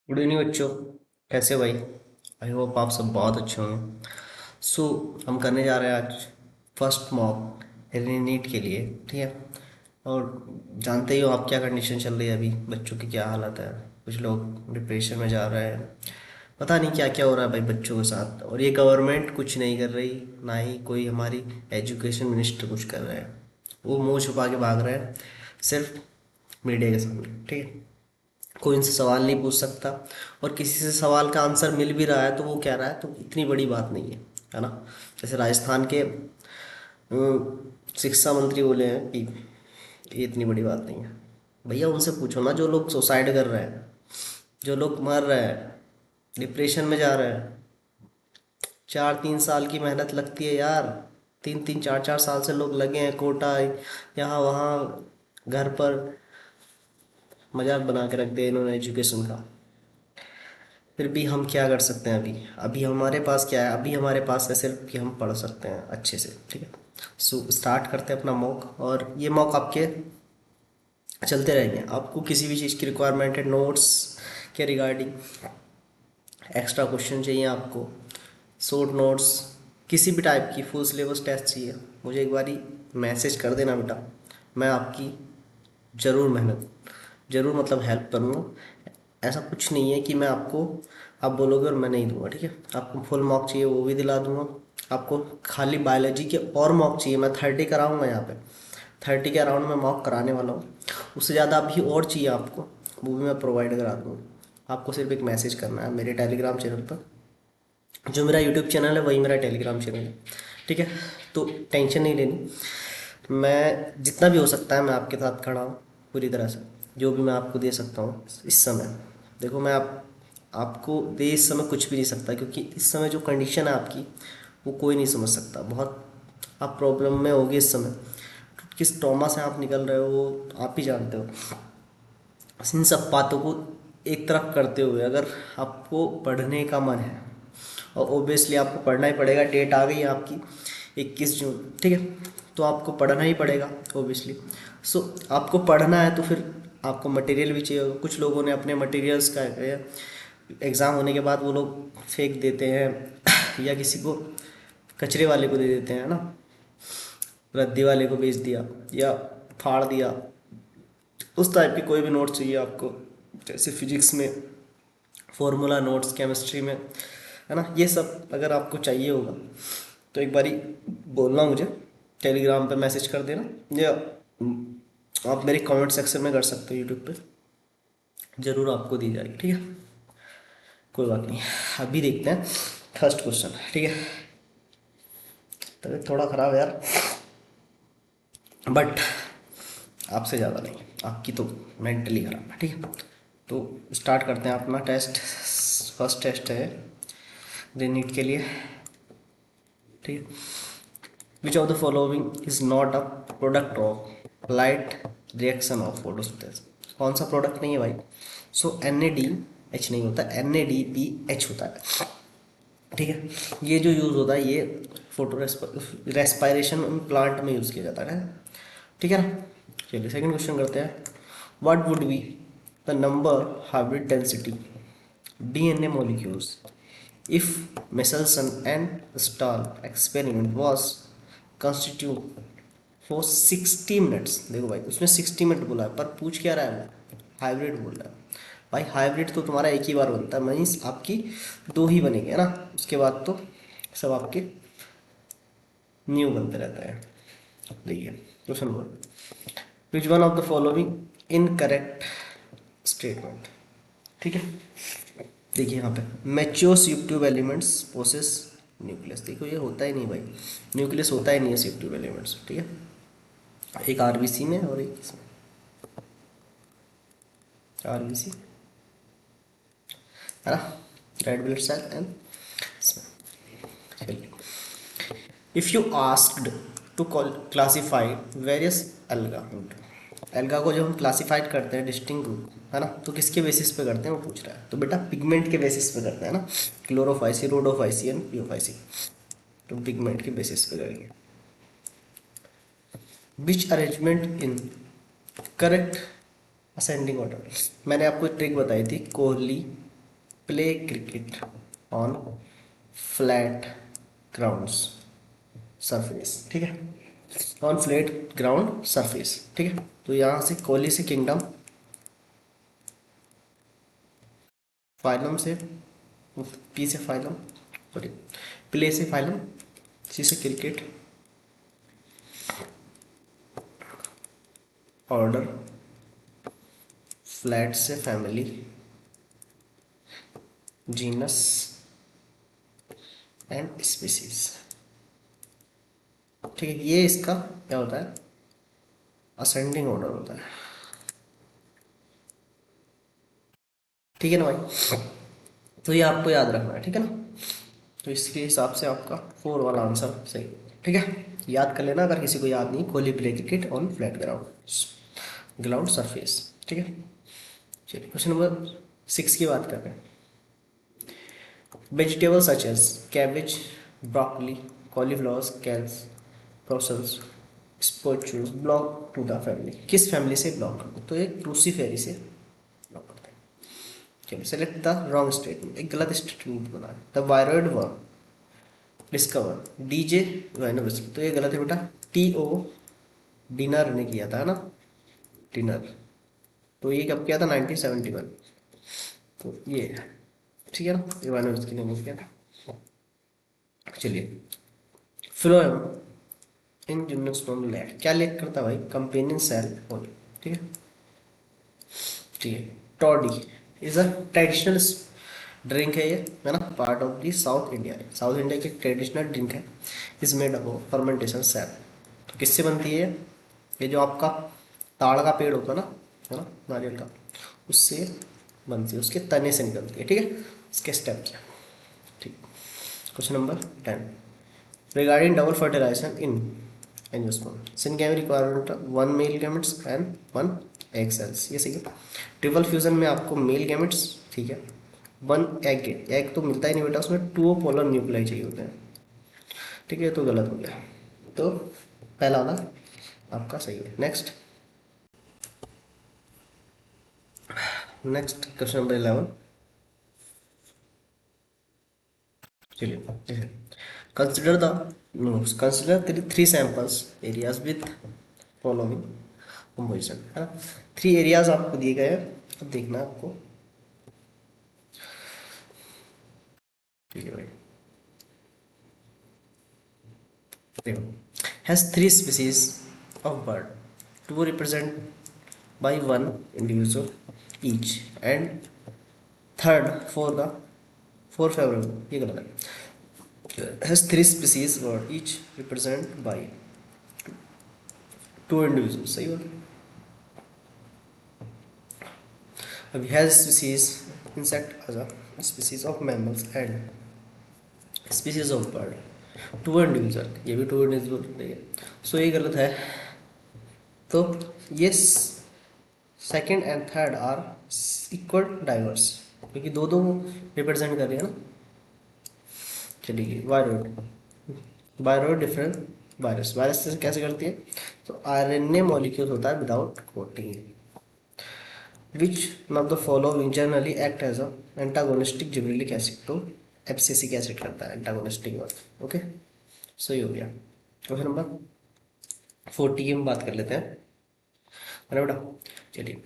Good evening बच्चों। कैसे हो भाई? आई होप आप सब बहुत अच्छे होंगे। सो हम करने जा रहे हैं आज फर्स्ट मॉक नीट के लिए। ठीक है। और जानते ही हो आप क्या कंडीशन चल रही है अभी, बच्चों की क्या हालत है। कुछ लोग डिप्रेशन में जा रहे हैं। पता नहीं क्या क्या हो रहा है भाई बच्चों के साथ। और ये गवर्नमेंट कुछ नहीं कर रही, ना ही कोई हमारी एजुकेशन मिनिस्टर कुछ कर रहे हैं। वो मुंह छुपा के भाग रहे हैं सिर्फ मीडिया के सामने। ठीक है। कोई इनसे सवाल नहीं पूछ सकता। और किसी से सवाल का आंसर मिल भी रहा है तो वो कह रहा है तो इतनी बड़ी बात नहीं है ना। जैसे राजस्थान के शिक्षा मंत्री बोले हैं कि ये इतनी बड़ी बात नहीं है। भैया उनसे पूछो ना, जो लोग सुसाइड कर रहे हैं, जो लोग मर रहे हैं, डिप्रेशन में जा रहे हैं। 4-3 साल की मेहनत लगती है यार। 3-3 4-4 साल से लोग लगे हैं कोटा यहाँ वहाँ, घर पर मजाक बना के रख दिया इन्होंने एजुकेशन का। फिर भी हम क्या कर सकते हैं? अभी अभी हमारे पास क्या है? अभी हमारे पास है सिर्फ कि हम पढ़ सकते हैं अच्छे से। ठीक है। सो स्टार्ट करते हैं अपना मॉक। और ये मॉक आपके चलते रहेंगे। आपको किसी भी चीज़ की रिक्वायरमेंट है नोट्स के रिगार्डिंग, एक्स्ट्रा क्वेश्चन चाहिए आपको, शॉर्ट नोट्स, किसी भी टाइप की फुल सिलेबस टेस्ट चाहिए, मुझे एक बारी मैसेज कर देना बेटा। मैं आपकी ज़रूर मेहनत, ज़रूर मतलब हेल्प करूँगा। ऐसा कुछ नहीं है कि मैं आपको, आप बोलोगे और मैं नहीं दूंगा। ठीक है। आपको फुल मॉक चाहिए वो भी दिला दूंगा। आपको खाली बायोलॉजी के और मॉक चाहिए, मैं 30 कराऊंगा यहाँ पे। 30 के अराउंड में मॉक कराने वाला हूँ। उससे ज़्यादा भी और चाहिए आपको, वो भी मैं प्रोवाइड करा दूँगा। आपको सिर्फ एक मैसेज करना है मेरे टेलीग्राम चैनल पर। जो मेरा यूट्यूब चैनल है वही मेरा टेलीग्राम चैनल है। ठीक है। तो टेंशन नहीं लेनी, मैं जितना भी हो सकता है मैं आपके साथ खड़ा हूँ पूरी तरह से। जो भी मैं आपको दे सकता हूँ इस समय, देखो मैं आपको दे इस समय कुछ भी नहीं सकता, क्योंकि इस समय जो कंडीशन है आपकी वो कोई नहीं समझ सकता। बहुत आप प्रॉब्लम में होगे इस समय। किस ट्रॉमा से आप निकल रहे हो वो आप ही जानते हो। इन सब बातों को एक तरफ करते हुए अगर आपको पढ़ने का मन है, और ओबियसली आपको पढ़ना ही पड़ेगा, डेट आ गई है आपकी 21 जून। ठीक है। तो आपको पढ़ना ही पड़ेगा ओबियसली। सो आपको पढ़ना है तो फिर आपको मटेरियल भी चाहिए होगा। कुछ लोगों ने अपने मटेरियल्स का एग्ज़ाम होने के बाद वो लोग फेंक देते हैं या किसी को कचरे वाले को दे देते हैं ना, रद्दी वाले को बेच दिया या फाड़ दिया। उस टाइप की कोई भी नोट चाहिए आपको, जैसे फिजिक्स में फॉर्मूला नोट्स, केमिस्ट्री में, है ना, ये सब अगर आपको चाहिए होगा तो एक बारी बोलना मुझे, टेलीग्राम पे मैसेज कर देना, या आप मेरे कमेंट सेक्शन में कर सकते हो यूट्यूब पे, ज़रूर आपको दी जाएगी। ठीक है। कोई बात नहीं। अभी देखते हैं फर्स्ट क्वेश्चन। ठीक है। तबीयत थोड़ा ख़राब है यार, बट आपसे ज़्यादा नहीं, आपकी तो मेंटली ख़राब है। ठीक है। तो स्टार्ट करते हैं अपना टेस्ट। फर्स्ट टेस्ट है नीट के लिए। ठीक है। Which of the following is not a product of light reaction of photosynthesis? कौन सा प्रोडक्ट नहीं है भाई? सो NADH नहीं होता, NADPH होता है। ठीक है। ये जो यूज़ होता है ये फोटो रेस्पायरेशन प्लांट में यूज़ किया जाता है। ठीक है ना। चलिए सेकंड क्वेश्चन करते हैं। What would be the number hybrid density DNA molecules if Michelson and Stahl experiment was constitute for 60 minutes? देखो भाई उसमें 60 मिनट बोला है, पर पूछ क्या रहा है वो? हाइब्रिड बोल रहा है। भाई हाइब्रिड तो तुम्हारा एक ही बार बनता है, मीन्स आपकी दो ही बनेंगे ना, उसके बाद तो सब आपके न्यू बनते रहता है। देखिए क्वेश्चन बोल, which one of the following incorrect statement? ठीक है। देखिए यहाँ पे मैच्योर शिफ्ट ट्यूब एलिमेंट्स पोसेस न्यूक्लियस। देखो ये होता ही नहीं भाई, न्यूक्लियस होता ही नहीं है शिफ्ट ट्यूब एलिमेंट्स। ठीक है। एक RBC में और एक इसमें, RBC है ना, रेड ब्लड सेल एंड इसमें। चलिए, if you asked to classify various algae, algae को जब हम क्लासीफाइड करते हैं डिस्टिंग ग्रुप, है ना, तो किसके बेसिस पे करते हैं वो पूछ रहा है। तो बेटा पिगमेंट के बेसिस पे करते हैं ना, क्लोरोफाइसी, रोडोफाइसी एंड पियोफाइसी। तो पिगमेंट के बेसिस पे करेंगे। Which arrangement in correct ascending order? मैंने आपको एक ट्रिक बताई थी, Kohli play cricket on flat grounds surface, ठीक है, ऑन फ्लैट ग्राउंड सरफेस, ठीक है। तो यहाँ से कोहली से किंगडम, फाइलम से, पी से फाइलम, सॉरी प्ले से फाइलम, सी से क्रिकेट, ऑर्डर, फ्लैट से फैमिली, जीनस एंड स्पीसीज, ठीक है। ये इसका क्या होता है, असेंडिंग ऑर्डर होता है, ठीक है ना भाई। तो ये आपको याद रखना है, ठीक है ना। तो इसके हिसाब से आपका 4 वाला आंसर सही, ठीक है। याद कर लेना अगर किसी को याद नहीं, Kohli play cricket on flat ground surface, ठीक है। चलिए क्वेश्चन नंबर 6 की बात कर रहे हैं। Vegetable such as cabbage, broccoli, cauliflowers, kales, Brussels sprouts belong to the family, किस फैमिली से बिलोंग करते हैं, तो एक क्रूसीफेरी से बिलोंग करते हैं। चलिए सेलेक्ट द रॉन्ग स्टेटमेंट, एक गलत स्टेटमेंट बना है। The viroid were discover D J Ivanowsky, तो ये गलत है बेटा, टी ओ डिनर ने किया था ना, डिनर, तो ये कब किया था, 1971, तो ये ठीक है ना, ये वाइनोविस्की ने नहीं किया था। चलिए फ्लोएम इन जिम्नोस्पर्म लैक, क्या लैक करता है भाई, कंपेनियन सेल ओनली, ठीक है, ठीक है। Toddy is a traditional drink है ये, है ना, part of the South India, South India की ट्रेडिशनल ड्रिंक है। Is made up of fermentation cell, तो किससे बनती है ये जो आपका ताड़ का पेड़ होता है ना नारियल का, उससे बनती है, उसके तने से निकलती है, ठीक है। इसके स्टेप्स हैं, ठीक। Question number 10 regarding double fertilisation in angiosperm, since requirement 1 male gametes and 1 egg cells, ये सही है। ट्रिपल फ्यूजन में आपको मेल गैमेट्स, ठीक है, 1 एग, एग तो मिलता ही नहीं बेटा, उसमें 2 पोलर न्यूक्लियाई चाहिए होते हैं, ठीक है, तो गलत हो गया, तो पहला वाला आपका सही है। नेक्स्ट नेक्स्ट क्वेश्चन नंबर 11, चलिए consider the consider 3 samples areas with following composition, है ना, 3 एरियाज आपको दिए गए हैं, अब देखना है आपको, ठीक है भाई। देखो has 3 species of bird, 2 represent by 1 individual each and third for the 4 favourable, ये गलत है। Has 3 species bird each represent by 2 individual, सही बात। अब has species insect as a species of mammals and species of bird, 2 individual, ये भी 2 individual नहीं है, सो ये गलत है। तो ये second and third are equal diverse, क्योंकि दो दो रिप्रेजेंट कर रही है ना। चलिए viroid, viroid different virus, virus से कैसे करती है, तो आरएनए मॉलिक्यूल होता है without coating, which not the following generally act as a antagonistic gibberellic acid, तो एब्सिसिक एसिड करता है एंटागोनिस्टिक वर्क, ओके, सही हो गया। क्वेश्चन नंबर 40 की हम बात कर लेते हैं, है ना बेटा। चलिए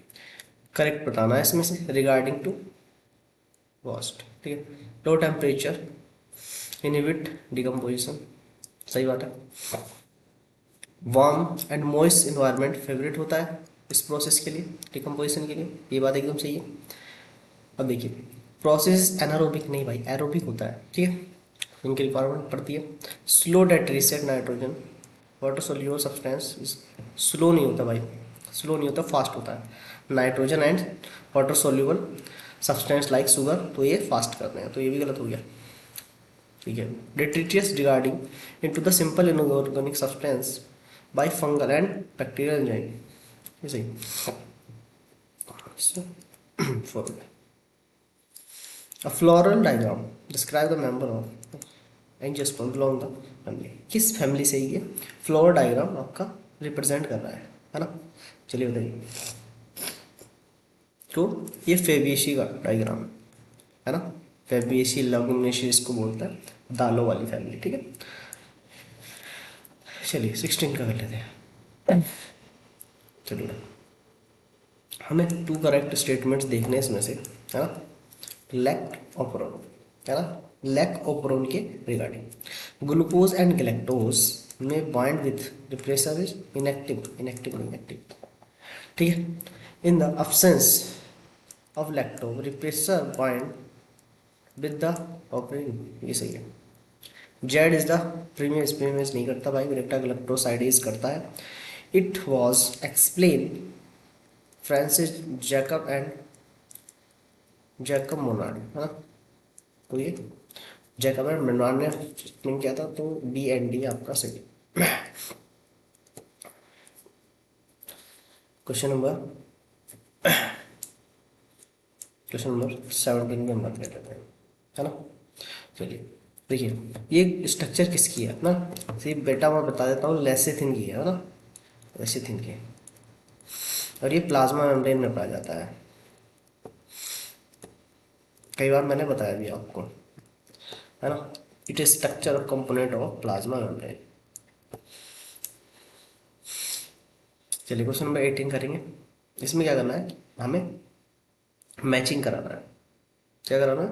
करेक्ट बताना है इसमें से रिगार्डिंग टू वॉस्ट, ठीक है। लो टेम्परेचर इनहिबिट डिकम्पोजिशन, सही बात है। Warm and moist environment favourite होता है इस प्रोसेस के लिए, डिकम्पोजिशन के लिए, ये बात एकदम सही है। अब देखिए प्रोसेस एनारोबिक नहीं भाई, एरोबिक होता है, ठीक है, इनकी रिक्वायरमेंट पड़ती है। Slow date reset nitrogen water soluble substance, slow नहीं होता भाई, स्लो नहीं होता, फास्ट होता है। Nitrogen and water soluble substance like sugar, तो ये फास्ट करते हैं, तो ये भी गलत हो गया, ठीक है। Detritus degrading into the simple inorganic substance by fungal and bacterial enzyme, ये सही। So, a floral diagram describe the member of angiosperm belong the family, किस फैमिली से ये फ्लोर डायग्राम आपका रिप्रेजेंट कर रहा है ना। चलिए बताइए, तो ये फेबिएसी का डायग्राम, है ना। फैबेसी लेगुमिनेसी इसको बोलता है, दालों वाली फैमिली, ठीक है। चलिए 16 का कर लेते हैं। चलिए हमें 2 करेक्ट स्टेटमेंट्स देखने इसमें से, है ना। लैक ऑपरोन, है ना, लैक ऑपरोन के रिगार्डिंग ग्लूकोज एंड गैलेक्टोज में bind with repressor is inactive, inactive, ठीक है। In the absence of lacto repressor bind with the operon, ये सही है। Z is the permease, permease नहीं करता भाई, बेटा गैलेक्टोसाइडेज करता है। It was explain Francis Jacob and Jacob Monod, है ना। तो ये जैकब एंड मोनार्ड ने एक्सप्लेन किया था, तो बी एंड डी आपका सही। क्वेश्चन नंबर 17 की हम बात कर लेते हैं, है ना। चलिए देखिए ये स्ट्रक्चर किसकी है ना, सिर्फ बेटा मैं बता देता हूँ, लेसिथिन की है ना, लेसिथिन की। और ये प्लाज्मा मेम्ब्रेन में पाया जाता है, कई बार मैंने बताया भी आपको, है ना। इट इज स्ट्रक्चर और कंपोनेंट ऑफ प्लाज्मा मेम्ब्रेन। चलिए क्वेश्चन नंबर 18 करेंगे। इसमें क्या करना है, हमें मैचिंग कराना है। क्या कराना है,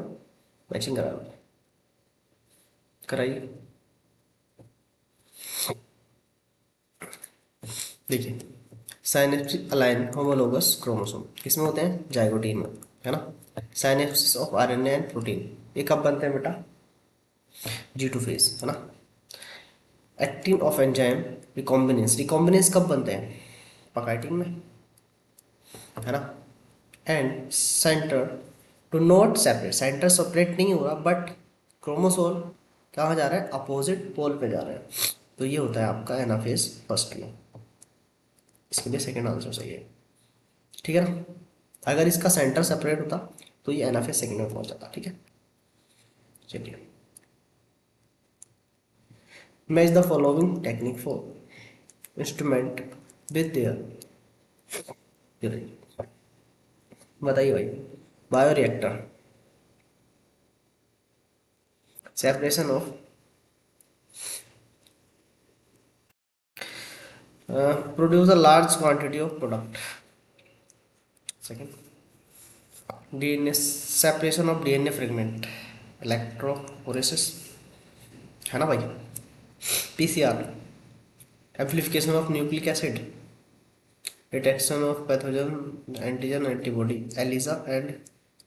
मैचिंग कराना है, कराइए। देखिए साइनेप्सिस अलाइन होमोलोगस क्रोमोसोम किसमें होते हैं, जाइगोटीन में, है ना। Synapsis of RNA and protein ये कब बनते हैं बेटा, G2 फेज, है ना। Action of enzyme recombinase, recombinase कब बनते हैं, पकाइटिन में, है ना। And centre to not separate, centre separate नहीं हो रहा बट क्रोमोसोम कहाँ जा रहा है, अपोजिट पोल पे जा रहा है, तो ये होता है आपका एनाफेज फर्स्ट में। इसके लिए सेकंड आंसर सही है, ठीक है ना। अगर इसका सेंटर सेपरेट होता तो ये एनाफेज सेकंड में पहुंच जाता, ठीक है। चलिए match the following technique for instrument with their, बताइए भाई। Bioreactor, separation of produce a large quantity of product. Second DNA, separation of DNA fragment, electrophoresis, है ना भाई। PCR, amplification of nucleic acid, detection of pathogen antigen antibody, ELISA and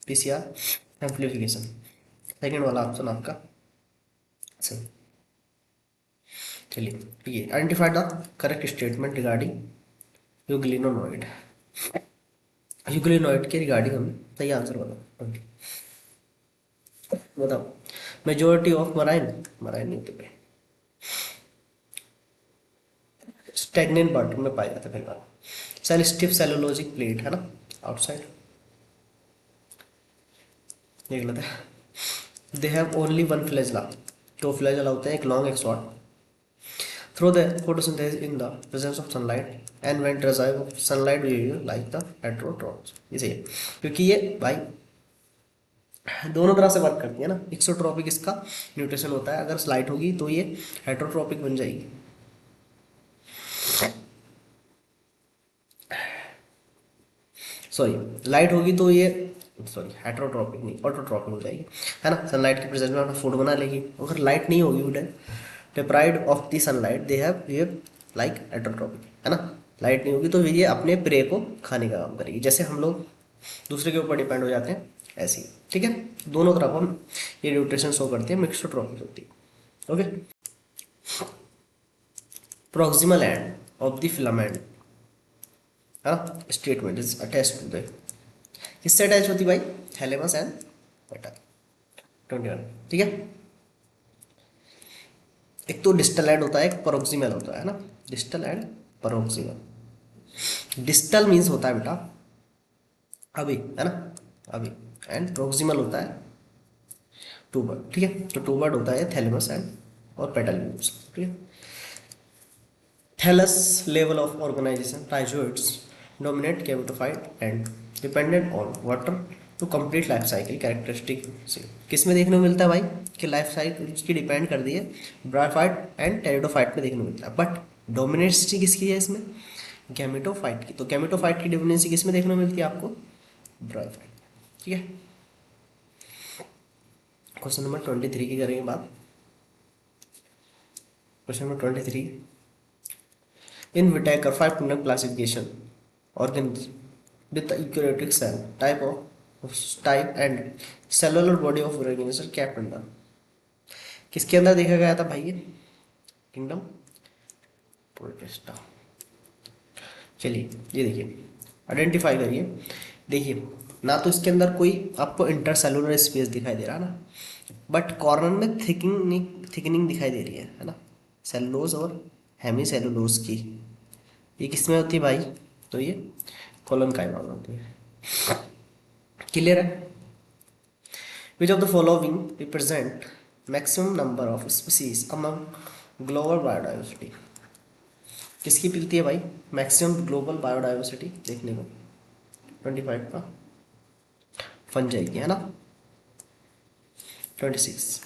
PCR amplification. Second वाला option आपका सही। चलिए ठीक है, identify the correct statement regarding euglenoid, euglenoid के रिगार्डिंग हमें सही आंसर बताओ, बताओ। मेजोरिटी ऑफ मराइन, मराइन नहीं तो स्टेगनेंट बॉटम में पाया जाता है पहली बार। सेल स्टिफ सेलुलोजिक प्लेट, है ना, आउटसाइड, ये गलत है। They have only one flagella, दो फ्लैजला होते हैं, एक लॉन्ग एक short. Through the photosynthesis in the presence of sunlight and when derive of sunlight behaviour like the heterotrophs, ये सही है क्योंकि ये भाई दोनों तरह से वर्क करती है ना। एक्सोट्रॉपिक इसका न्यूट्रिशन होता है, अगर स्लाइट होगी तो ये हेटेरोट्रॉपिक बन जाएगी। सॉरी लाइट होगी तो ये, सॉरी हेटेरोट्रॉपिक नहीं ऑटोट्रॉपिक हो जाएगी, है ना। सनलाइट के प्रेजेंस में अपना फूड बना लेगी। अगर लाइट नहीं होगी उधर deprived of the sunlight they have behave like heterotrophic, है ना। लाइट नहीं होगी तो ये अपने प्रे को खाने का काम करेगी, जैसे हम लोग दूसरे के ऊपर डिपेंड हो जाते हैं ऐसे ही, ठीक है। दोनों तरफ हम ये न्यूट्रिशन शो करते हैं, मिक्सोट्रॉपिक होती है, okay. Proximal end of the filament, है ना, statement is attached to the, किससे अटैच होती भाई, थैलेमस एंड पेटल, 21, ठीक है। एक तो डिस्टल एंड होता है, एक प्रोक्सिमल होता है ना, distal end proximal. Distal means होता है बेटा अभी, है ना, अभी, एंड प्रोक्सिमल होता है टूबर्ड, ठीक है। तो टूबर्ड होता है थैलेमस एंड और पेटल यूज, ठीक है। Thallus level of organisation, rhizoids dominate gametophyte and dependent on water तो कंप्लीट लाइफ साइकिल कैरेक्टरिस्टिक से किस में देखने को मिलता है भाई कि लाइफ साइकिल उसकी डिपेंड कर दी है ब्रायोफाइट एंड टेरिडोफाइट में देखने को मिलता है। बट डोमिनेंसी किसकी है इसमें? गैमेटोफाइट की। तो गैमेटोफाइट की डोमिनेंसी किस में देखने को मिलती है आपको? ब्रायोफाइट। ठीक है, क्वेश्चन नंबर 23 की करेंगे बात। Question number 23, in Whittaker 5 classification organisms with the eukaryotic cell type and cellular body of organism kept under किसके अंदर देखा गया था भाई ये? Kingdom protista. चलिए ये देखिए, आइडेंटिफाई करिए। देखिए ना तो इसके अंदर कोई आपको इंटरसेलुलर स्पेस दिखाई दे रहा ना, बट कॉर्नर में थिकनिंग दिखाई दे रही है ना, सेलुलोज और हेमी सेलुलोज की। ये किसमें होती है भाई? तो ये कोलन काइमा में होती है। क्लियर है? Which of the following represent maximum number of species among global biodiversity? किसकी मिलती है भाई मैक्सिमम ग्लोबल बायोडाइवर्सिटी देखने को? 25 का फंजाई की है ना। 26,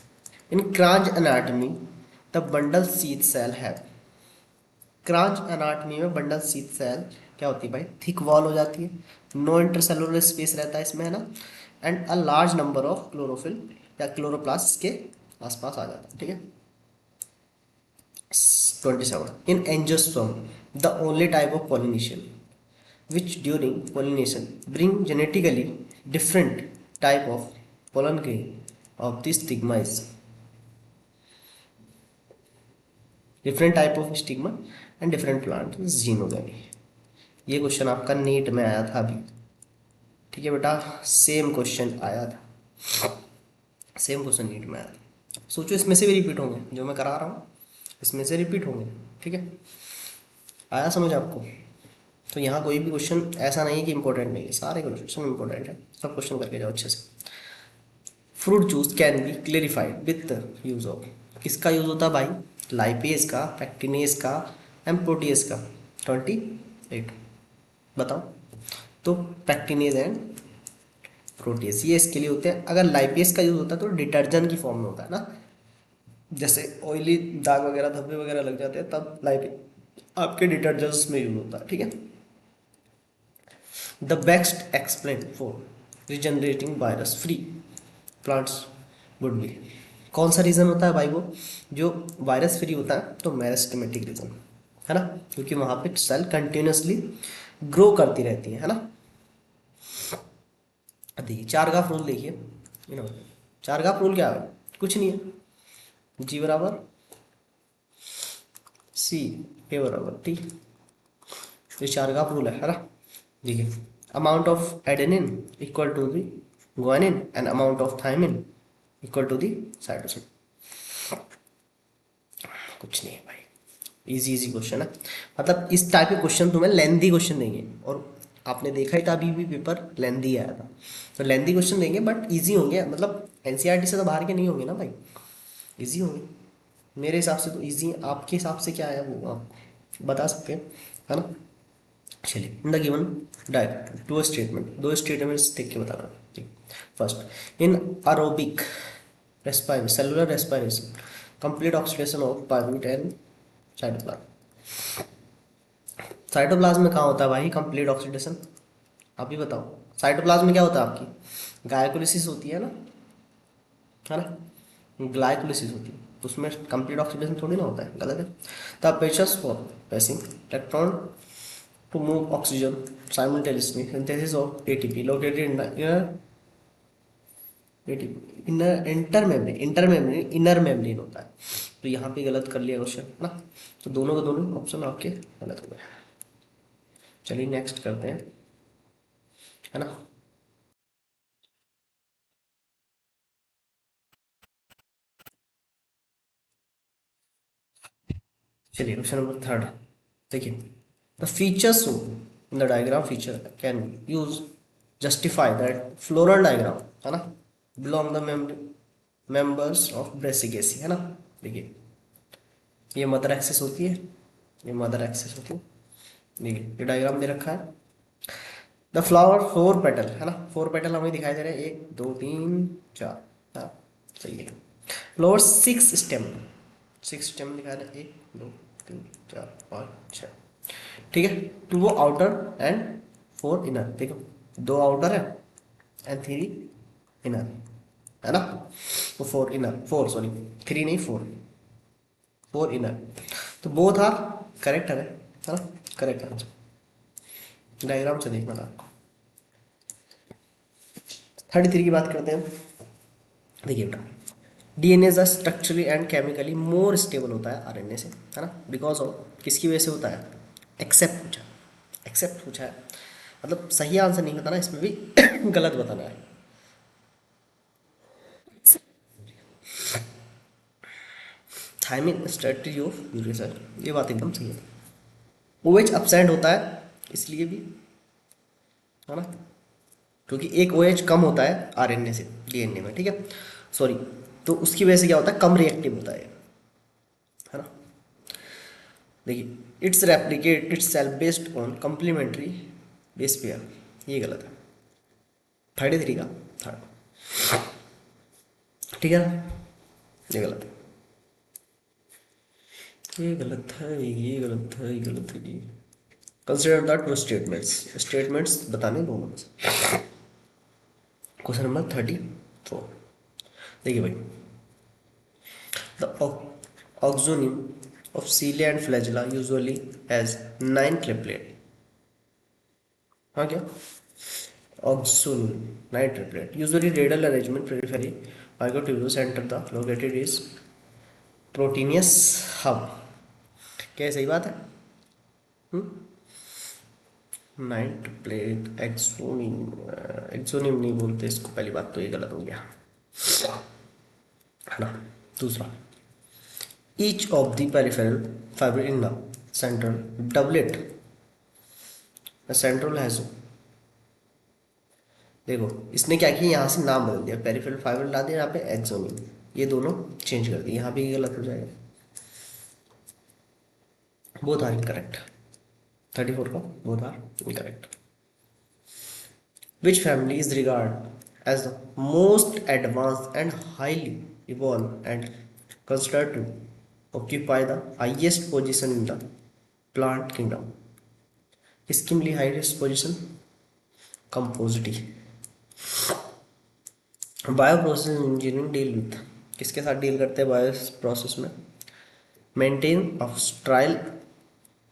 in Kranz anatomy the bundle sheath cell have. Kranz anatomy में बंडल सीथ सेल क्या होती है भाई? थिक वॉल हो जाती है, नो इंटरसेलुलर स्पेस रहता है इसमें है ना, and a large number of chlorophyll या क्लोरोप्लास्ट के आसपास आ जाता है। ठीक है। 27, इन angiosperm the only type of pollination which during pollination bring genetically different type of pollen grain of the stigma is different type of stigma and different plant is xenogamy। ये question आपका NEET में आया था अभी। ठीक है बेटा, same question आया था, सेम क्वेश्चन नीट में आया था। सोचो इसमें से भी रिपीट होंगे, जो मैं करा रहा हूँ इसमें से रिपीट होंगे। ठीक है, आया समझ आपको? तो यहाँ कोई भी क्वेश्चन ऐसा नहीं है कि इंपॉर्टेंट नहीं है, सारे क्वेश्चन इंपॉर्टेंट है, सब क्वेश्चन करके जाओ अच्छे से। Fruit juice can be clarified with use of, किसका यूज होता है भाई? लाइपेज का, पैक्टिनेज का एंड प्रोटीएज का। 28 बताओ। तो पैक्टिनेज एंड प्रोटीएज ये इसके लिए होते हैं। अगर लाइपेज का यूज होता है तो डिटर्जेंट की फॉर्म में होता है ना, जैसे ऑयली दाग वगैरह धब्बे वगैरह लग जाते हैं तब लाइपेज आपके डिटर्जेंट्स में यूज होता है। ठीक है। The best explain for regenerating virus free plants would be, कौन सा रीज़न होता है भाई वो जो वायरस फ्री होता है? तो मेरिस्टेमेटिक रीज़न है ना, क्योंकि वहाँ पे सेल कंटिन्यूसली ग्रो करती रहती है ना। अब देखिए चारगाफ रूल देखिए, चारगाफ रूल क्या है? कुछ नहीं है, जी बराबर सी, ए बराबर टी, ये चारगाफ रूल है ना। देखिए amount of adenine equal to the guanine and amount of thymine equal to the cytosine. कुछ नहीं है भाई, इजी इजी क्वेश्चन है। मतलब इस टाइप के क्वेश्चन तुम्हें लेंदी क्वेश्चन देंगे, और आपने देखा ही था अभी भी पेपर लेंदी आया था, तो लेंदी क्वेश्चन देंगे बट इजी होंगे। मतलब एनसीईआरटी से तो बाहर के नहीं होंगे ना भाई, इजी होंगे मेरे हिसाब से तो। इजी आपके हिसाब से क्या है वो आप बता सकते हैं है ना। चलिए, in the given diagram two statement, दो स्टेटमेंट्स देख के बताना। ठीक, first, in aerobic respiration cellular respiration complete oxidation of pyruvate and cytoplasm. Cytoplasm में कहाँ होता है भाई कंप्लीट ऑक्सीडेशन? आप ही बताओ। साइटोप्लाज्म में क्या होता है आपकी? गायकोलिसिस होती है ना, ग्लाइकोलिसिस होती है, तो उसमें कंप्लीट ऑक्सीडेशन थोड़ी ना होता है, गलत है। The apertures for passing electron to move oxygen simultaneously synthesis of ATP located in the inner membrane होता है। तो यहाँ पे गलत कर लिया क्वेश्चन ना, तो दोनों के दोनों ऑप्शन आपके गलत हो गए। चलिए नेक्स्ट करते हैं है ना। चलिए क्वेश्चन नंबर 3 देखिए, the features in the diagram feature can use justify that floral diagram है ना belong the members of Brassicaceae है ना। देखिए ये मदर एक्सेस होती है, ये मदर एक्सेस होती है। देखिए ये डायग्राम दे रखा है, द फ्लावर 4 पेटल है ना, 4 पेटल हमें दिखाई दे रहे हैं, 1 2 3 4, हाँ सही है। फ्लावर 6 स्टेम, 6 स्टेम दिखा रहे हैं, 1 2 3 4 5 6, ठीक है। तो वो आउटर एंड 4 इनर, देखो 2 आउटर है एंड 3 इनर, है ना। तो 4 इनर, 4 सॉरी 3 नहीं 4, 4 इनर, तो बोथ आर करेक्ट है ना, करेक्ट आंसर। डायग्राम से देखना था आपको। 33 की बात करते हैं। देखिए बेटा, DNA structurally and chemically more stable होता है आरएनए से, है ना, बिकॉज ऑफ किसकी वजह से होता है, एक्सेप्ट पूछा, एक्सेप्ट पूछा है, मतलब सही आंसर नहीं बताना इसमें भी गलत बताना है। थायमिन स्ट्रेटजी ऑफ यूरेसर, ये बात एकदम सही है। ओएच अपसेंट होता है इसलिए भी, है ना, क्योंकि एक ओएच कम होता है आरएनए से डीएनए में, ठीक है, सॉरी, तो उसकी वजह से क्या होता है, कम रिएक्टिव होता है ना। देखिए, its replicate itself based on complementary base pair, ये गलत है। 33 का थर्ड, ठीक है ना, ये गलत है, ये गलत है, ये गलत है, ये गलत है, ये consider the two statements, statements बताने दोनों में से। क्वेश्चन नंबर 34, देखिए भाई, the ऑक्सोनिम of cilia and flagella usually has 9 triplet, हाँ क्या, ऑक्सोनिम 9 triplet, usually radial arrangement periphery microtubule center the located is proteinous hub, क्या सही बात है, 9 triplet एक्सोनिम, एक्सोनिम नहीं बोलते इसको, पहली बात तो ये गलत हो गया, है ना। दूसरा, each of the peripheral fiber in the central doublet, the central has, देखो इसने क्या किया, यहाँ से नाम बदल दिया, पेरिफेरल फाइबर ला दिया यहाँ पे एक्सोनिम, ये दोनों चेंज कर दिए, यहाँ पे ये गलत हो जाएगा, बोथ आर इनकरेक्ट। 34 का both are incorrect. Which family is regard as the most advance and highly evolve and considered to occupy the highest position in the plant kingdom, इसकी मिली highest position, compositae. Bio process engineering deal with, किसके साथ deal करते हैं bio process में, maintain of sterile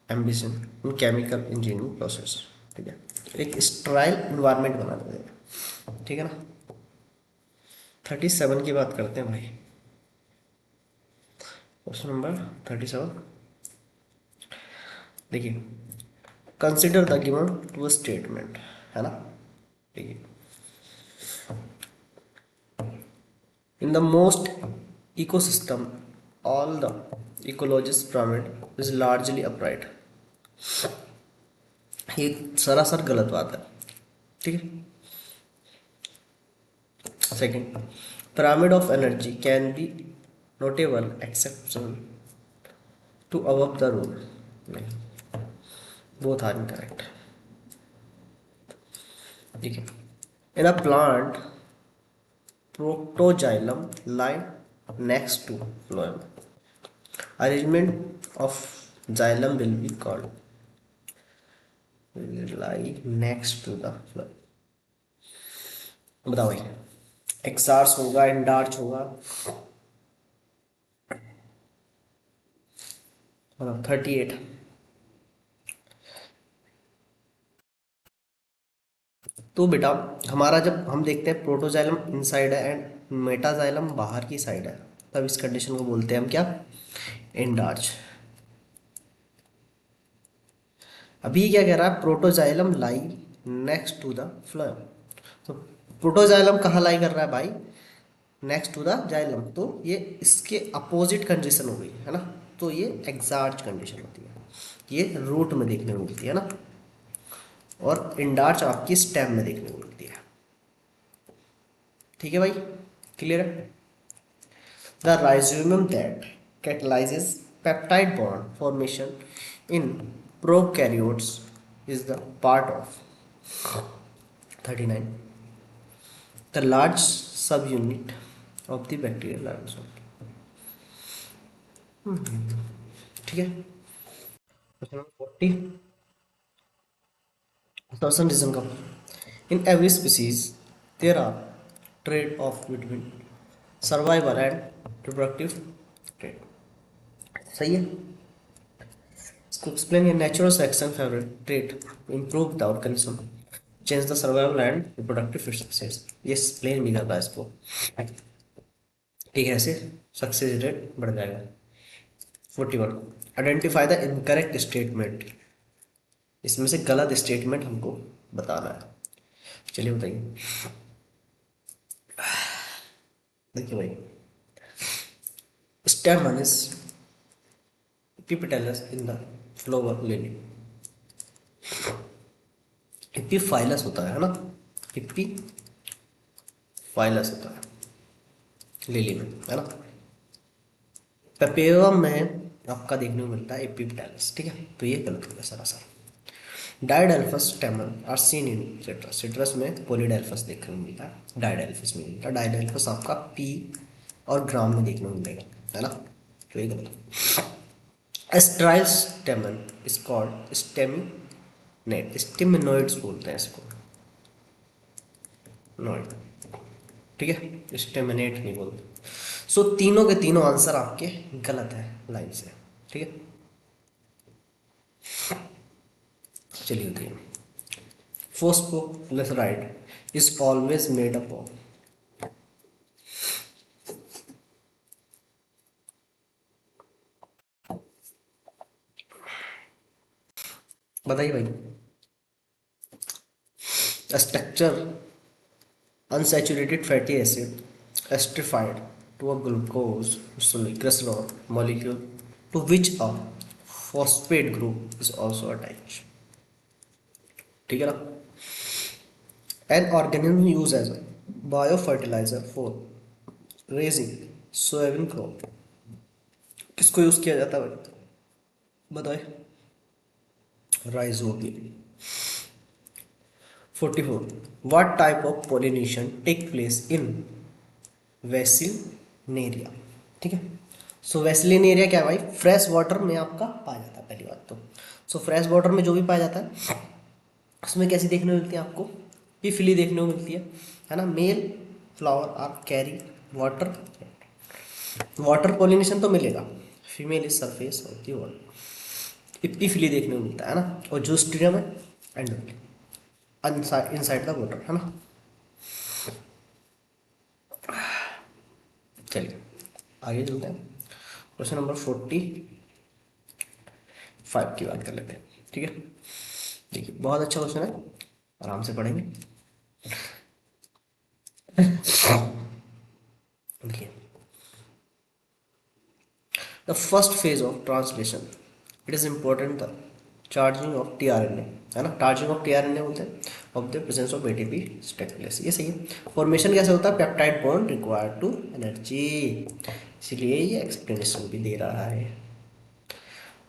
ambition in chemical engineering process, ठीक है, एक स्ट्राइल इन्वायरमेंट बना देते हैं, ठीक है ना। 37 की बात करते हैं भाई, क्वेश्चन नंबर 37, देखिए, consider the given two statement, है ना, देखिए, in the most ecosystem all the ecologist pyramid is largely upright, ये सरासर गलत बात है, ठीक है। Second, pyramid of energy can be notable exception to above the rule, नहीं, both are incorrect, ठीक है। in a plant protoxylem lie next to phloem, arrangement of xylem will be called, will lie next to the phloem, बताओ भाई, एक्सार्स होगा endarch होगा, मतलब 38, तो बेटा हमारा जब हम देखते हैं प्रोटोजाइलम इनसाइड है एंड मेटाजाइलम बाहर की साइड है, तब इस कंडीशन को बोलते हैं हम क्या, एंडार्च। अभी क्या कह रहा है, protoxylem lie next to the phloem, तो प्रोटोजाइलम कहाँ लाई कर रहा है भाई, नेक्स्ट टू द जाइलम, तो ये इसके अपोजिट कंडीशन हो गई है ना, तो ये एक्सार्च कंडीशन होती है, ये रूट में देखने को मिलती है ना, और इंडार्च आपकी स्टेम में देखने को मिलती है, ठीक है भाई, क्लियर है। The ribosome that catalyzes peptide bond formation in prokaryotes is the part of, 39, the large subunit of the bacterial organism. ठीक है। क्वेश्चन नंबर 40, सर्सन रीजन का। In every species there are trade off between survival and reproductive trait. सही है। इसको explain, ये natural selection favourite trait improve the organism, change the survival and reproductive success. ये एक्सप्लेन भी करता है इसको। ठीक है, ऐसे सक्सेस रेट बढ़ जाएगा। 41, आइडेंटिफाई द इनकरेक्ट स्टेटमेंट। इसमें से गलत स्टेटमेंट हमको बताना है। चलिए बताइए। देखिए भाई, स्टेमन is epipetalous in the flower lily. Epiphyllous होता है ना, एपीफाइलस होता है लिली में, है ना। पेपेवम में आपका देखने को मिलता है एपीपेटैलस। ठीक है, तो ये गलत हो गया सरासर। Diadelphous stamen are seen in citrus. Citrus में पॉलीडेल्फस देखने को मिलता है, डायडेल्फस में मिलता है। डायडेल्फस आपका पी और ग्राम में देखने को मिलेगा, है ना, तो ये गलत। एस्ट्राइल स्टेमन इज कॉल्ड स्टेमिनेट। स्टेमिनोइड्स बोलते हैं इसको, नोइड। ठीक है, स्टेमिनेट नहीं बोलते। सो तीनों के तीनों आंसर आपके गलत है लाइन से। ठीक है, चलिए देखिए। Phosphoglyceride is always made up of. बताइए भाई। Structure unsaturated fatty acid esterified to a glucose glycerol molecule to which a phosphate group is also attached। ठीक है ना। An organism used as a biofertilizer for raising soybean crop। किसको use किया जाता है भाई, बताए। Rhizobium. 44, what type of pollination take place in वेसिलनेरिया। ठीक है, सो वेसिलिनेरिया क्या है भाई, फ्रेश वाटर में आपका पाया जाता है पहली बात तो। सो फ्रेश वाटर में जो भी पाया जाता है उसमें कैसी देखने को मिलती है आपको, पिफली देखने को मिलती है ना। Male flower are carry water, water pollination तो मिलेगा, फीमेल इज सरफेस होती है इपिफिली देखने को मिलता है ना। और जो स्टीरियम है एंड इनसाइड द वाटर, है ना। चलिए आगे चलते हैं। क्वेश्चन नंबर 45 की बात कर लेते हैं। ठीक है, देखिए बहुत अच्छा क्वेश्चन है, आराम से पढ़ेंगे। देखिए, the first phase of translation it is important the charging of tRNA, है ना। चार्जिंग ऑफ टीआरएनए बोलते हैं of the presence of ATP take place. ये सही है। फॉर्मेशन कैसे होता है, peptide bond required to energy, इसलिए ये एक्सप्लेनेशन भी दे रहा है।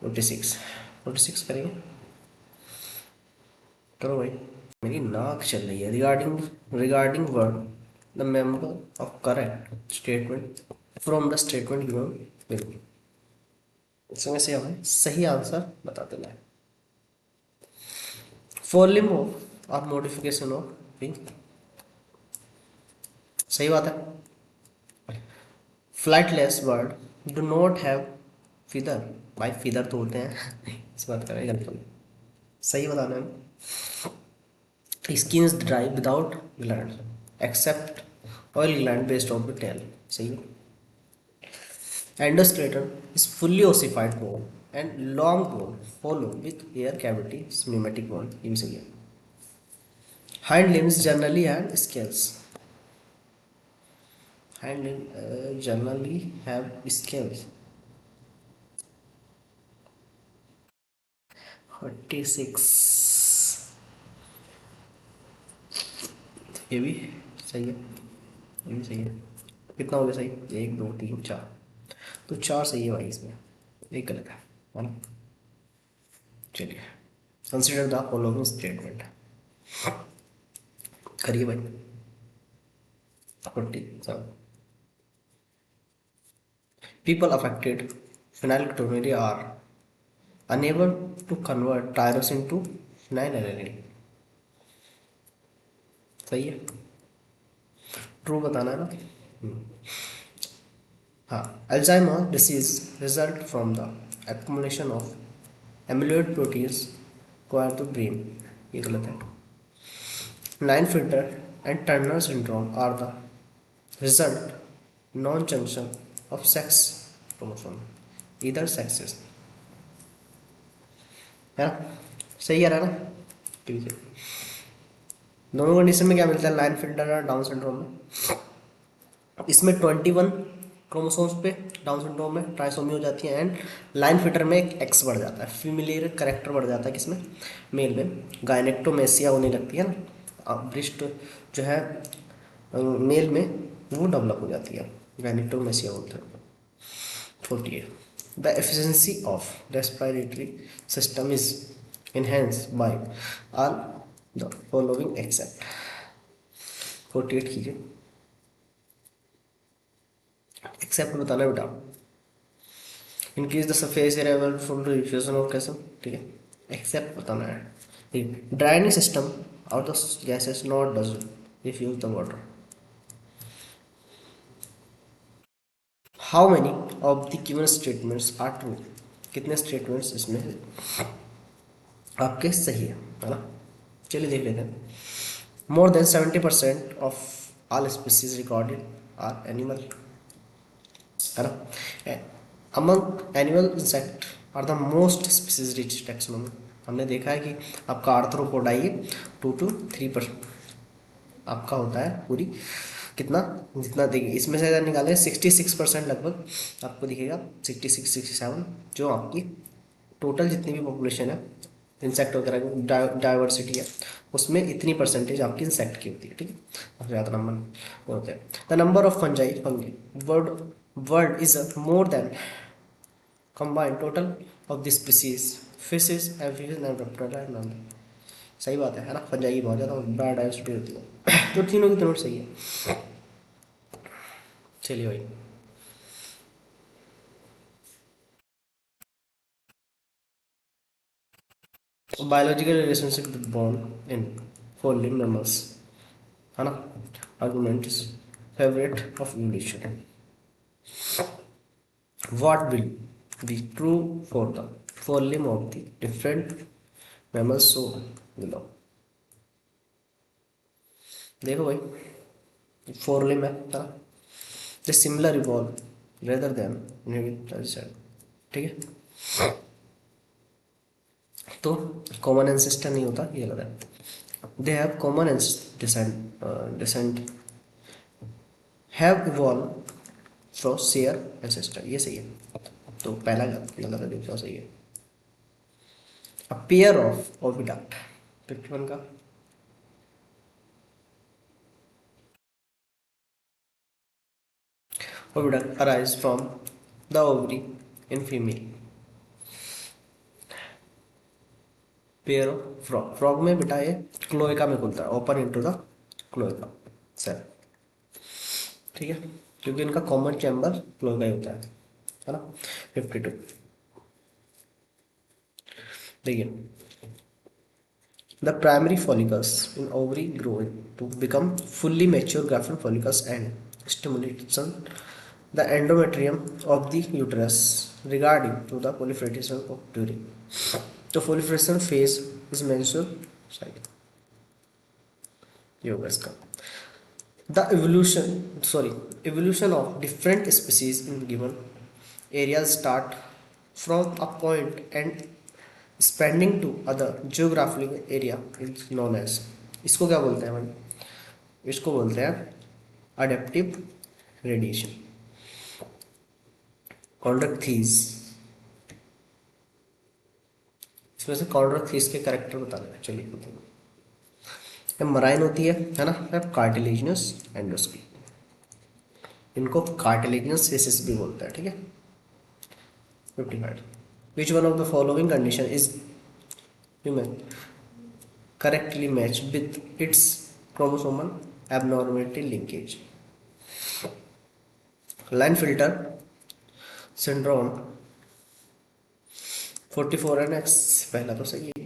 46 करेंगे, करो भाई। मेरी नाक चल रही है। Regarding word the member of correct statement from the statement given below. इसमें से हमें सही आंसर बता देना है। फॉलिम ऑफ और मॉडिफिकेशन ऑफ पिंक, सही बात है। Flightless bird do not have feather, भाई फीदर तो होते हैं इस बात करें कंफर्म, सही बताना है। Skin is dry without gland except oil gland based of the tail, सही है। Endoskeleton is fully ossified bone and long bone follow with air cavity pneumatic bone, ये भी सही है। Hind limbs generally have scales, hind limbs generally have scales। 46 ये भी सही है, ये भी सही है। कितना हो गया सही, 1 2 3 4, तो 4 सही है भाई, इसमें एक गलत है ना। चलिए, कंसिडर द फॉलोइंग स्टेटमेंट। करिए भाई। 47 people affected phenylketonuria are unable to convert tyrosine to phenylalanine। सही है, ट्रू बताना है ना। हाँ, Alzheimer disease result from the accumulation of amyloid proteins acquire the brain, ये गलत है। Klinefelter and Turner syndrome are the result non-junction of sex chromosome, either sexes, है ना। सही आ रहा है ना, ठीक है। दोनों कंडीशन में क्या मिलता है, लाइन फिल्टर और डाउन सिंड्रोम में। इसमें 21 क्रोमोसोम्स पे डाउन सिंड्रोम में ट्राइसोमी हो जाती है, एंड लाइन फिल्टर में एक एक्स बढ़ जाता है, फीमेल करेक्टर बढ़ जाता है, किसमें, मेल में। गायनेक्टोमेसिया होने लगती है ना, ब्रिस्ट जो है मेल में वो डेवलप हो जाती है, गायनेक्टोमेसिया बोलते हैं। 48 the efficiency of respiratory system is enhanced by all the following except। 48 कीजिए, एक्सेप्ट बताना है बेटा। Increase the surface area available from the diffusion of gases, ठीक है, एक्सेप्ट बताना है। ठीक, draining system out the gases not does refuse the water. How many of the given statements are true, कितने स्टेटमेंट्स इसमें आपके सही है ना। चलिए देख लेते हैं। More than 70% of all species recorded are animal, है ना। Among animal insect are the most species rich taxonomy. हमने देखा है कि आपका आर्थ्रोपोडाई 2 to 3% आपका होता है पूरी, कितना, जितना देखिए इसमें से अगर निकालें 66% लगभग आपको दिखेगा, 66-67 जो आपकी टोटल जितनी भी पॉपुलेशन है इंसेक्ट वगैरह की डाइवर्सिटी है, उसमें इतनी परसेंटेज आपकी इंसेक्ट की होती है, ठीक है। सबसे ज़्यादा नंबर होते हैं। The number of fungi world is more than combined total of the species fishes amphibians and reptiles। सही बात है ना, फंजाई की बहुत ज़्यादा बड़ा डाइवर्सिटी होती है, तो तीनों की तीनों सही है। चलिए भाई, biological relationship bond in four live mammals, है ना। Arguments favourite of evolution, what will be true for the four limb of the different mammals so below। देखो भाई, फोर लिम है ना, the similar evolve rather than unit, ठीक है। तो common ancestor नहीं होता, ये लग रहा है। They have common descent have evolve from share ancestor, ये सही है। तो पहला गलत है, दूसरा सही है। अ पेयर ऑफ ओविडक्ट 51 का oviduct arise from the ovary in female। Pair of frog में बेटा ये क्लोएका में खुलता है, open into the cloaca cell, ठीक है, क्योंकि इनका कॉमन चैम्बर क्लोएका ही होता है ना। 52 देखिए, the primary follicles in ovary grow to become fully mature Graafian follicles and stimulation the endometrium of the uterus regarding to the proliferation of during the proliferation phase is menstrual cycle, ये होगा इसका। the evolution of different species in given areas start from a point and expanding to other geographical area is known as, इसको क्या बोलते हैं भाई, इसको बोलते हैं अडेप्टिव रेडिएशन। कॉन्ड्रैक्टीज, इसमें से कॉन्ड्रैक्टीज के कैरेक्टर बताना है, चलिए बताइए। मराइन होती है ना, कार्टिलेजिनस एंडोस्की, इनको कार्टिलेजिनस फेसिस भी बोलते हैं, ठीक है। 55 विच one of the following condition is human correctly match with its chromosomal abnormality linkage. Klinefelter syndrome 44 N X पहला तो सही है,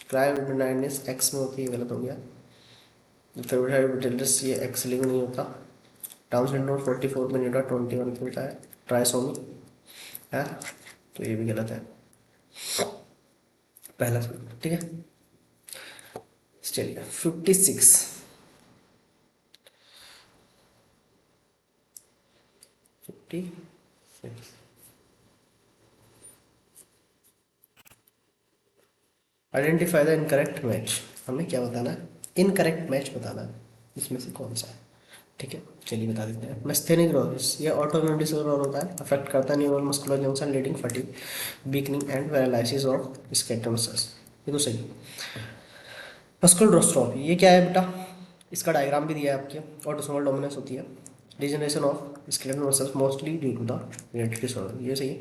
क्रायोडायनामिक्स एक्स में होती है, गलत हो गया। फेवरेट ये एक्स लिंक नहीं होता। डाउन सिंड्रोम 44 में नहीं होता, 21 पे होता है। ट्राइसोमी है तो ये भी गलत है, पहला ठीक है। चलिए 56 56 आइडेंटिफाई द इनकरेक्ट मैच। हमें क्या बताना है? इनकरेक्ट मैच बताना है, इसमें से कौन सा है। ठीक है, चलिए बता देते हैं। मस्थेनिक ग्रोसिस ये ऑटोइम्यून डिसऑर्डर होता है, अफेक्ट करता है neural muscular junction leading fatigue weakening and paralysis of skeletal muscles. ये तो सही। मस्कुलर डिस्ट्रॉफी ये क्या है बेटा? इसका डायग्राम भी दिया है आपके। ऑटोसोमल डोमिनेंस होती है, degeneration of skeletal muscles mostly due to the genetic disorder. ये सही है।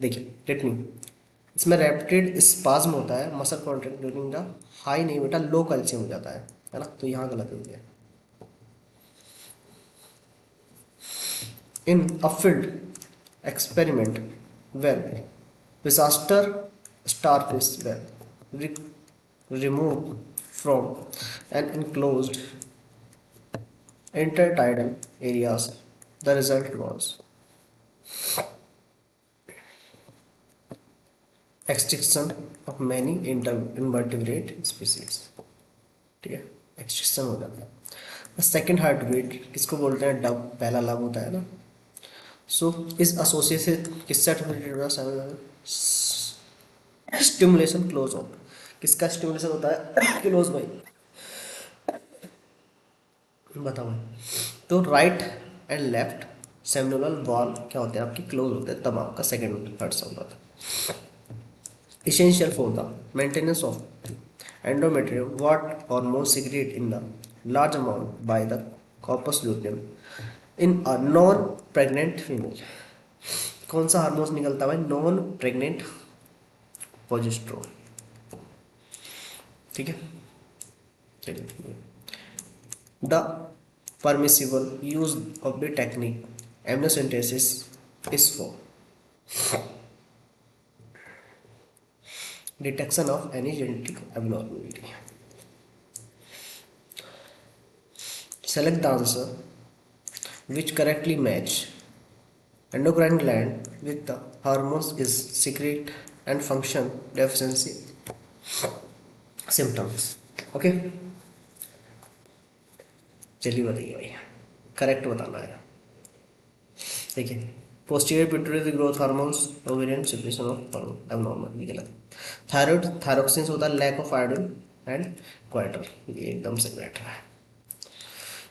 देखिए टेक्निक, इसमें रैपिड स्पाज्म होता है, muscle contract during the high नहीं बेटा लो कैल्शियम हो जाता है ना, तो यहाँ गलत हो गया। In a field experiment when disaster starfish were removed from an enclosed intertidal areas, the result was extinction of many invertebrate species। ठीक है, एक्सटिंक्शन हो जाता है। सेकेंड हार्ट बीट किसको बोलते हैं? डब, पहला लव होता है ना। सो इस एसोसिएशन किससे स्टिमुलेशन क्लोज ऑफ, किसका स्टिमुलेशन होता है? क्लोज भाई बताओ भाई। तो right and left seminal wall क्या होते हैं आपकी? क्लोज होते हैं, तब आपका सेकेंड हार्ट साउंड होता है। essential for the maintenance of endometrium. What hormone secreted in the large amount by the corpus luteum in a non-pregnant female? कौन सा हार्मोन निकलता है भाई? Non pregnant progesterone. ठीक है, चलिए। The permissible use of the technique amniocentesis is for detection of any genetic abnormality. Select the answer which correctly match endocrine gland with the hormones is secret and function deficiency symptoms। Okay, चलिए बताइए भाई, correct बताना है। देखिए posterior pituitary growth hormones ovarian secretion of abnormal, ये गलत। Thyroid thyroxine होता है lack of iodine and goitre, ये एकदम सही बैठ रहा है,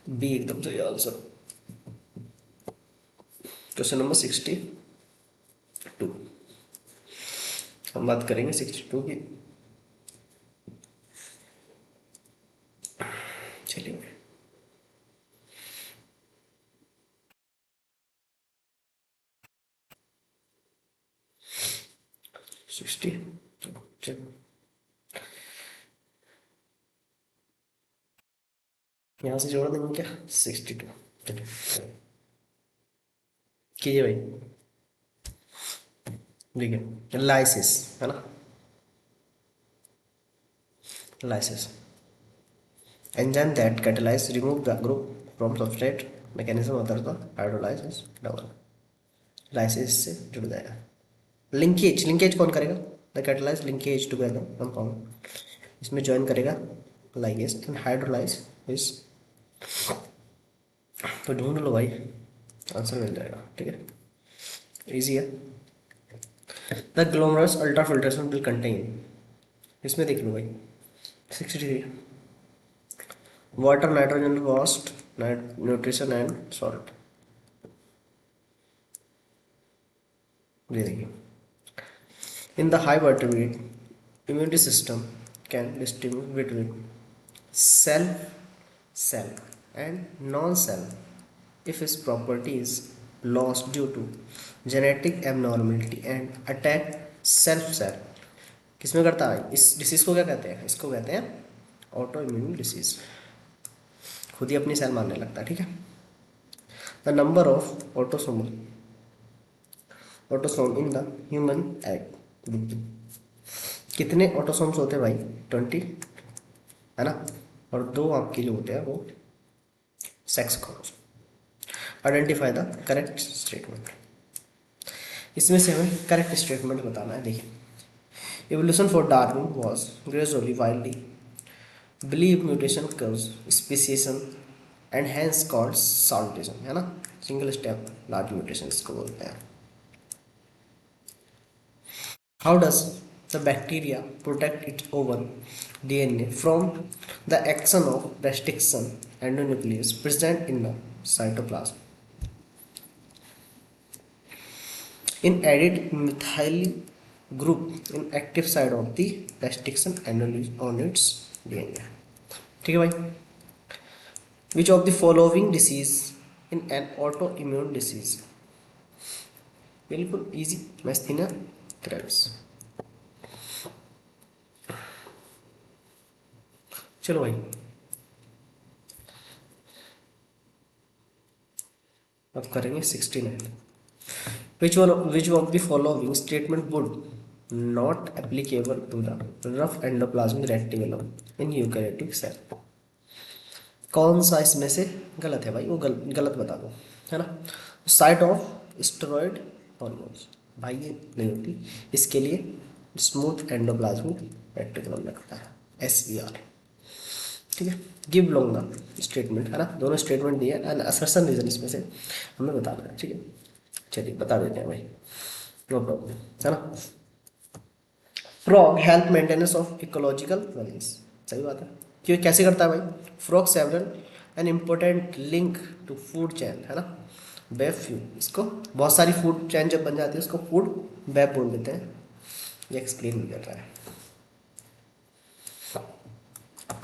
बी एकदम सही आंसर। क्वेश्चन नंबर 62, हम बात करेंगे 62 की। चलिए 60, चलो यहाँ से जोड़ देंगे क्या? 62, चलिए कीजिए भाई। देखिए लाइसिस है ना, lysis enzyme that catalyze remove the group from substrate mechanism other the hydrolysis double lysis से जुड़ जाएगा। लिंकेज, लिंकेज कौन करेगा? The catalyse linkage together compound, इसमें ज्वाइन करेगा लाइगेज एंड हाइड्रोलाइज इस। तो ढूंढ लो भाई, आंसर मिल जाएगा। ठीक है, इजी है। The glomerulus ultra filtration will contain, इसमें देख लो भाई 63 water nitrogen waste nutrition and salt. ये देखिए in the high vertebrate immunity system can distinguish between cell cell and non-cell if its property is lost due to genetic abnormality and attack self cell। किसमें करता है? इस disease को क्या कहते हैं? इसको कहते हैं ऑटो इम्यून डिसीज। खुद ही अपनी सेल मारने लगता है, ठीक है। The number of autosome in the human egg, कितने ऑटोसोम्स होते हैं भाई? 20, है ना। और 2 आपके जो होते हैं वो sex chromosome. Identify the correct statement, इसमें से हमें करेक्ट स्टेटमेंट बताना है। देखिए, evolution for Darwin was gradually widely believed mutation causes speciation and hence called saltation, है ना। सिंगल स्टेप लार्ज म्यूटेशन इसको बोलते हैं। How does the bacteria protect its own DNA from the action of restriction endonuclease present in the cytoplasm? In added methyl group in active side of the restriction endonuclease on its DNA. ठीक है भाई। Which of the following disease in an autoimmune disease? बिल्कुल easy, myasthenia gravis। चलो भाई, अब करेंगे 69। Which of the following statement would not applicable to the rough endoplasmic reticulum in eukaryotic cell? कौन सा इसमें से गलत है भाई? वो गलत बता दो, है ना। साइट ऑफ स्टेरॉयड हॉर्मोन्स, भाई ये नहीं होती। इसके लिए स्मूथ एंडोप्लाज्मिक रेटिकुलम लगता है, SER। ठीक है। गिव लॉन्ग द स्टेटमेंट, है ना। दोनों स्टेटमेंट दिए एंड असर्शन रीजन इसमें से हमें बताना है, ठीक है। चलिए बता देते हैं भाई, नो प्रॉब्लम, है ना। Frog help maintenance of ecological balance, सही बात है। क्यों, कैसे करता है भाई? Frog several an important link to food chain, है ना। वेब फ्यू, इसको बहुत सारी फूड चैन जब बन जाती है उसको फूड वेब बोल देते हैं। ये एक्सप्लेन भी कर रहा है।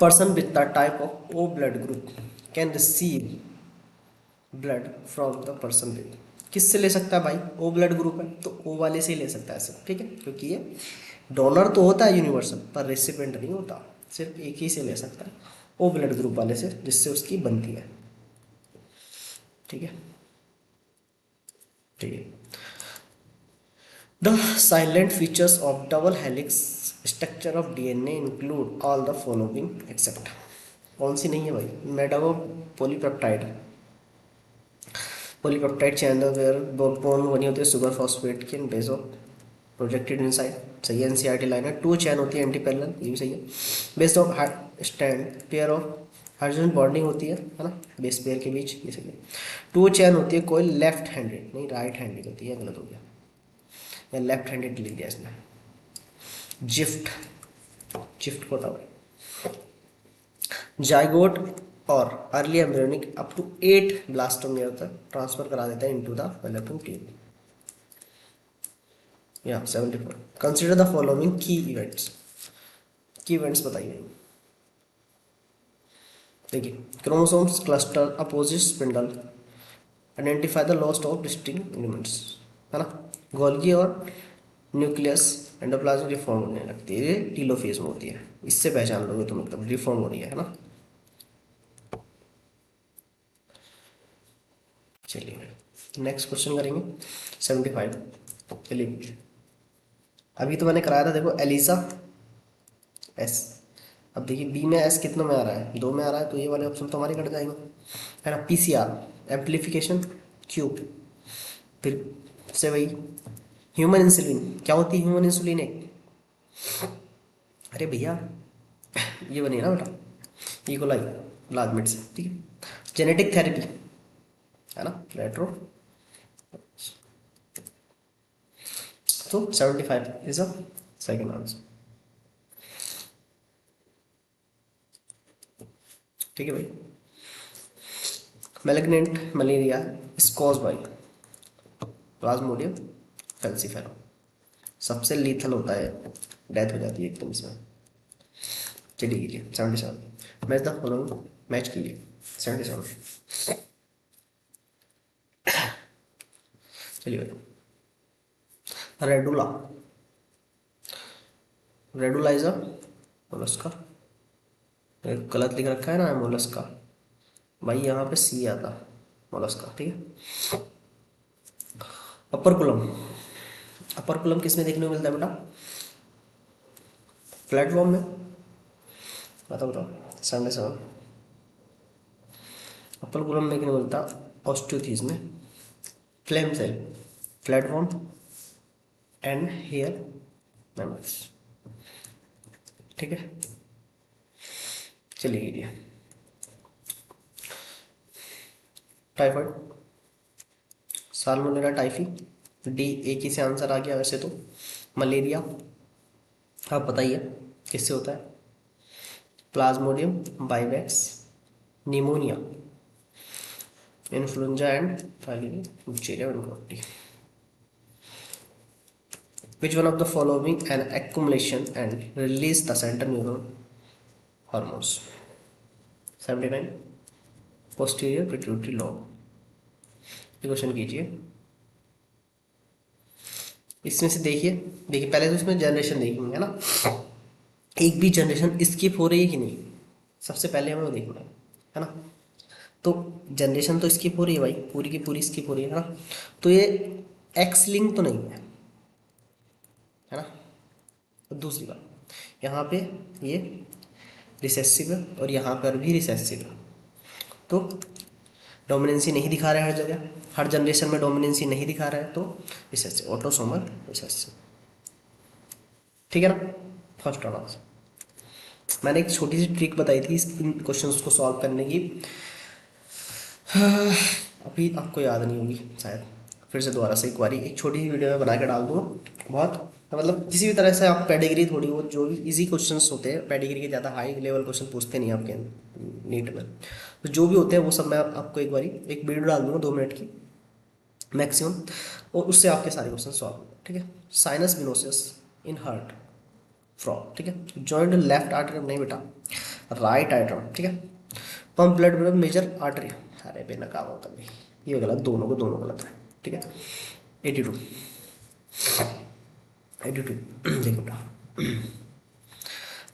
Person with the type of O blood group can receive blood from the person with, किससे ले सकता है भाई? ओ ब्लड ग्रुप है तो ओ वाले से ही ले सकता है सब, ठीक है। क्योंकि ये डोनर तो होता है यूनिवर्सल, पर रेसिपेंट नहीं होता, सिर्फ एक ही से ले सकता है, ओ ब्लड ग्रुप वाले से जिससे उसकी बनती है, ठीक है। ठीक है। The salient features of double helix structure of DNA include all the following except, कौन सी नहीं है भाई? मेटाबो polypeptide, polypeptide chain where bond बनी होती है शुगर फॉस्फेट के बेस ऑफ प्रोजेक्टेड इनसाइड, सही है। NCERT लाइन है। 2 चैन होती है एंटी पैरेलल, ये भी सही है। Based of stand pair of hydrogen bonding होती है ना, बेस पेयर के बीच, ये सही है। 2 चैन होती है कोई लेफ्ट हैंडेड, नहीं राइट हैंडेड होती है, गलत हो गया, या लेफ्ट हैंडेड लिख दिया इसने। जिफ्ट, जिफ्ट को बताओ। जाइगोट और early embryonic up to 8 blastomere तक ट्रांसफर करा देता है इनटू द डेवलपिंग ट्यूब। या 74। Consider the following key events, key events बताइए। देखिए, chromosomes cluster opposite spindle, identify the lost of distinct elements, है ना। गोल्गी और न्यूक्लियस एंडोप्लाज्म रिफॉर्म होने लगती है, ये टीलोफेज में होती है, इससे पहचान लोगे तुम एकदम रिफॉर्म हो रही है ना। चलिए नेक्स्ट क्वेश्चन करेंगे 75। चलिए, अभी तो मैंने कराया था, देखो एलिसा एस। अब देखिए बी में एस कितनों में आ रहा है? 2 में आ रहा है, तो ये वाले ऑप्शन तो हमारे कट जाएंगे, है ना। PCR एम्पलीफिकेशन क्यूब, फिर से वही ह्यूमन इंसुलिन, क्या होती है ह्यूमन इंसुलिन? एक, अरे भैया ये बनी है ना बेटा, इकोलाई प्लाज्मिड से, ठीक है। जेनेटिक थेरेपी, है ना, रेट्रो। तो 75 इज अ सेकेंड आंसर, ठीक है भाई। Malignant malaria is cause by Plasmodium falciparum, सबसे लीथल होता है, डेथ हो जाती है एकदम इसमें। चलिए कीजिए 77। मैच द फॉलोइंग, मैच कीजिए 77। चलिए भाई, रेडुला रेडुलाइजा मोलस्का, गलत लिख रखा है ना मोलस्का, भाई यहाँ पे सी आता मोलस्का, ठीक है। अपर कुलम, अपर कुलम किस में देखने को मिलता है बेटा? प्लेटफॉर्म में, बताओ बताओ, 77। अपर कुलम में देखने को मिलता ऑस्टियोथीज में, flame cell, platform and hair mammals, ठीक है। चलिए ये टाइफाइड, साल्मोनेला टाइफी, डी एक ही से आंसर आ गया वैसे तो। मलेरिया आप बताइए किससे होता है? Plasmodium vivax, pneumonia, influenza and finally bacteria इनकॉर्डी। Which one of the following an accumulation and release the central neuron hormones? 79 posterior pituitary lobe। ये क्वेश्चन कीजिए, इसमें से देखिए, देखिए पहले तो इसमें जनरेशन देखेंगे है ना, एक भी जनरेशन स्किप हो रही है कि नहीं, सबसे पहले हमें वो देखना है ना। तो जनरेशन तो स्किप हो रही है भाई, पूरी की पूरी स्किप हो रही है ना। तो ये एक्स लिंक तो नहीं है ना। और दूसरी बात, यहाँ पे ये रिसेसिव है और यहाँ पर भी रिसेसिव है, तो डोमिनेंसी नहीं दिखा रहा है हर जगह, हर जनरेशन में डोमिनेंसी नहीं दिखा रहा है, तो रिसेसिव, ऑटोसोमल रिसेसिव, ठीक है ना। फर्स्ट वाला मैंने एक छोटी सी ट्रिक बताई थी इन क्वेश्चंस को सॉल्व करने की, अभी आपको याद नहीं होगी शायद, फिर से दोबारा से एक बारी एक छोटी सी वीडियो में बना के डाल दूँगा। बहुत मतलब किसी भी तरह से आप पेडिग्री थोड़ी बहुत जो भी इजी क्वेश्चंस होते हैं, पेडिग्री के ज़्यादा हाई लेवल क्वेश्चन पूछते नहीं आपके नीट में, तो जो भी होते हैं वो सब मैं आपको एक बारी एक वीडियो डाल दूँगा 2 मिनट की मैक्सिमम, और उससे आपके सारे क्वेश्चन सॉल्व होंगे, ठीक है। साइनस विनोसियस इन हार्ट फ्रॉग, ठीक है। जॉइंट लेफ्ट आर्टरी नहीं बेटा, राइट आर्टरी, ठीक है। पंप ब्लड में मेजर आर्टरी, अरे बेनकाब होता भाई, ये गलत, दोनों गलत है, ठीक है। 82, 82 देखो बेटा,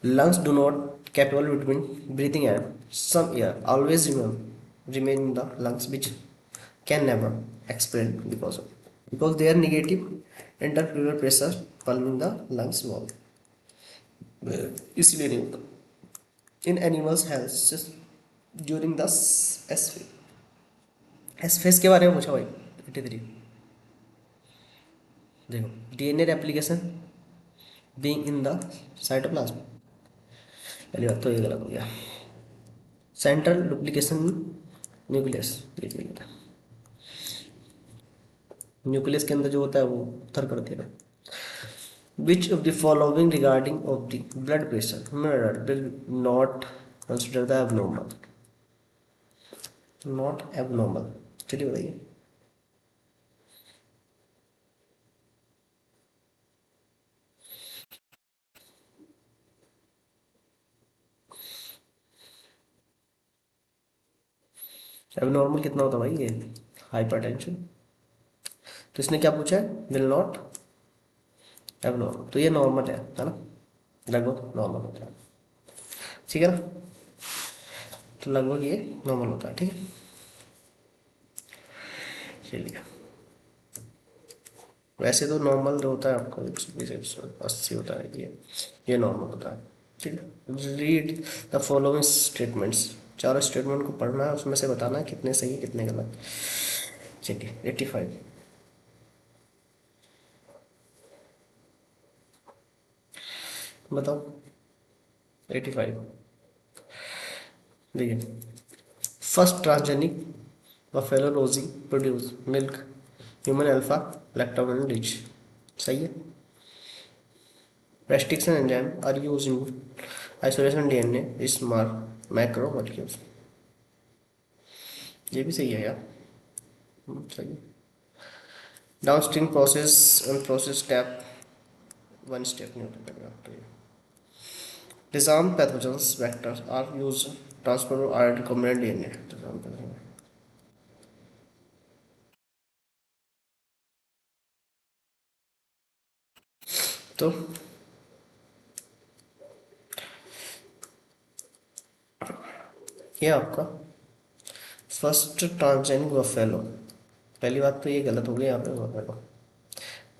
lungs do not capable between breathing air, some air always remain in the lungs which can never expel because they are negative interfluid pressure following the lungs wall, इसलिए नहीं होता। In animals health during the S phase, S phase के बारे में पूछा भाई 83। देखो DNA replication being in the cytoplasm, पहली बात तो ये गलत हो गया। सेंट्रल डुप्लीकेशन न्यूक्लियस, ये गलत है, न्यूक्लियस के अंदर जो होता है वो उथर कर देगा। Which of the following regarding of the blood pressure method will not consider the abnormal, not abnormal, चलिए बताइए। एबनॉर्मल कितना होता है भाई? ये हाइपरटेंशन, तो इसने क्या पूछा है? विल नॉट एबनॉर्मल, तो ये नॉर्मल है ना, लगभग नॉर्मल होता है, ठीक है ना। तो लगभग ये नॉर्मल होता है, ठीक है। चलिए वैसे तो नॉर्मल जो होता है आपका 120 180 होता है, ये नॉर्मल होता है, ठीक है। रीड द फॉलोइंग स्टेटमेंट्स, चारों स्टेटमेंट को पढ़ना है, उसमें से बताना है कितने सही कितने गलत। चलिए 85, बताओ 85, देखिए फर्स्ट ट्रांसजेनिक बफेलो रोजी produce milk human alpha lactobacillus rich, सही है। restriction enzyme are used in isolation DNA small macromolecules, ये भी सही है यार, सही है। Downstream process and process step, one step नहीं होता है। disarm pathogens vectors are used transfer or recombinant DNA, तो ये आपका फर्स्ट ट्रांसजेनिक बफेलो। पहली बात तो ये गलत हो गया यहाँ पे, बफेलो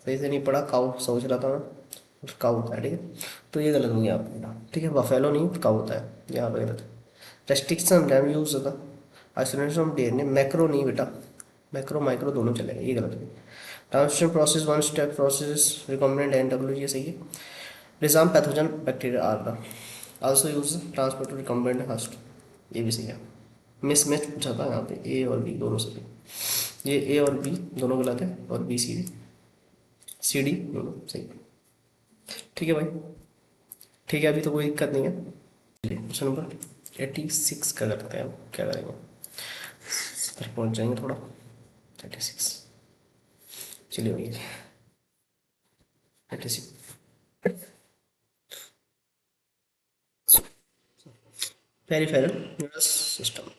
सही से नहीं पढ़ा, काउ सोच रहा था मैं, काउ होता है, ठीक है। तो ये गलत हो गया आपका, ठीक है, बफेलो नहीं काउ होता है, यहाँ पे गलत है। रेस्ट्रिक्शन रैम यूज होता, आइसोलेशन ऑफ डीएनए, मैक्रो नहीं बेटा, मैक्रो माइक्रो दोनों चलेगा, ये गलत हो गया। Translation process one step process recombinant NW, ये सही है। डिजाम पैथोजन बैक्टीरिया आर का also use transport to recombinant host, ये भी सही है। मिस मैच पूछा था यहाँ पे, ए और बी दोनों सही, ये ए और बी दोनों गलत है, और बी सी डी दोनों सही। ठीक है भाई, ठीक है, अभी तो कोई दिक्कत नहीं है। चलिए क्वेश्चन नंबर 86 का करते हैं, अब क्या करेंगे, तक पहुँच जाएंगे थोड़ा। 36, चलिए भैया 36। Peripheral nervous system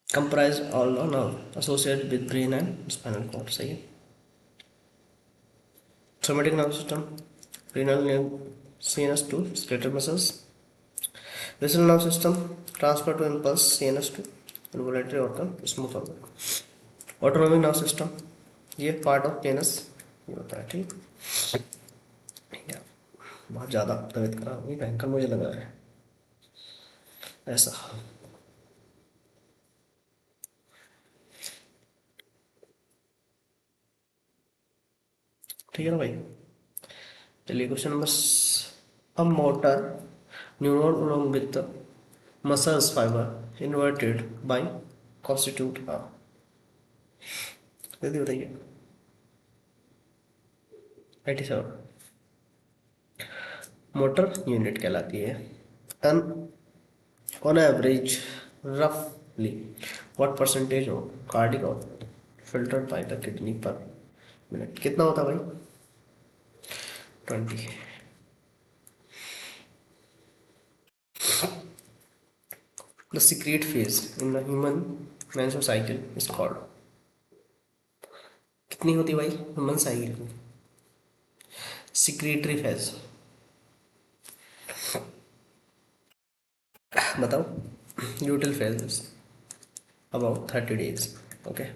comprise all the nerve associated with brain and spinal cord, सही है। somatic nervous system, renal nerve, CNS to skeletal muscles, visceral nerve system, transfer to impulse CNS to regulatory organ, smooth organ, autonomic nerve system, ये part of penis ये होता है, ठीक है। बहुत ज़्यादा तबीयत खराब हुई, भयंकर मुझे लग रहा है ऐसा। ठीक है ना भाई, चलिए question number, a motor neuron along with the muscles fiber inverted by constitute a, जल्दी बताइए। 87 मोटर यूनिट कहलाती है। एन ऑन एवरेज रफली व्हाट परसेंटेज हो cardiac output filtered by the kidney पर मिनट, कितना होता है भाई? 20। The secret phase in the human menstrual cycle is called, कितनी होती है भाई ह्यूमन साइकिल की? सिक्रेटरी फेज बताओ। Luteal phase about 30 days, okay।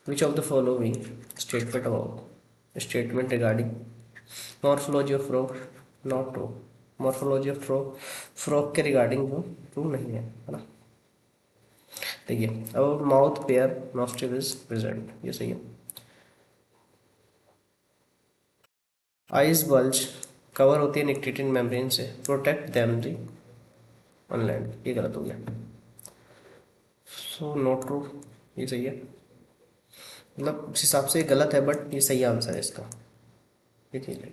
which of the following statement regarding morphology of frog not true, morphology of frog के regarding वो true नहीं है ना। देखिए अब mouth pair nostril is present, ये सही है। आइज बल्ज कवर होती है निक्टिटिन मेम्ब्रेन से, protect them the on land, ये गलत हो गया। सो नॉट ट्रू, ये सही है, मतलब इस हिसाब से गलत है बट ये सही आंसर है इसका, ये ठीक है।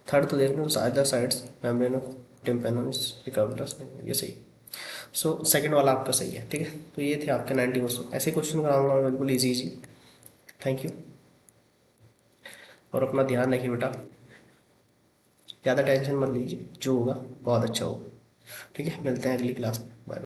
थर्ड तो देख लो, other sides membrane of tympanus recovers, ये सही। सो सेकंड वाला आपका सही है, ठीक है। तो ये थे आपके 90%, ऐसे क्वेश्चन कराऊंगा बिल्कुल इजी इजी। थैंक यू, और अपना ध्यान रखिए बेटा, ज़्यादा टेंशन मत लीजिए, जो होगा बहुत अच्छा होगा, ठीक है। मिलते हैं अगली क्लास में।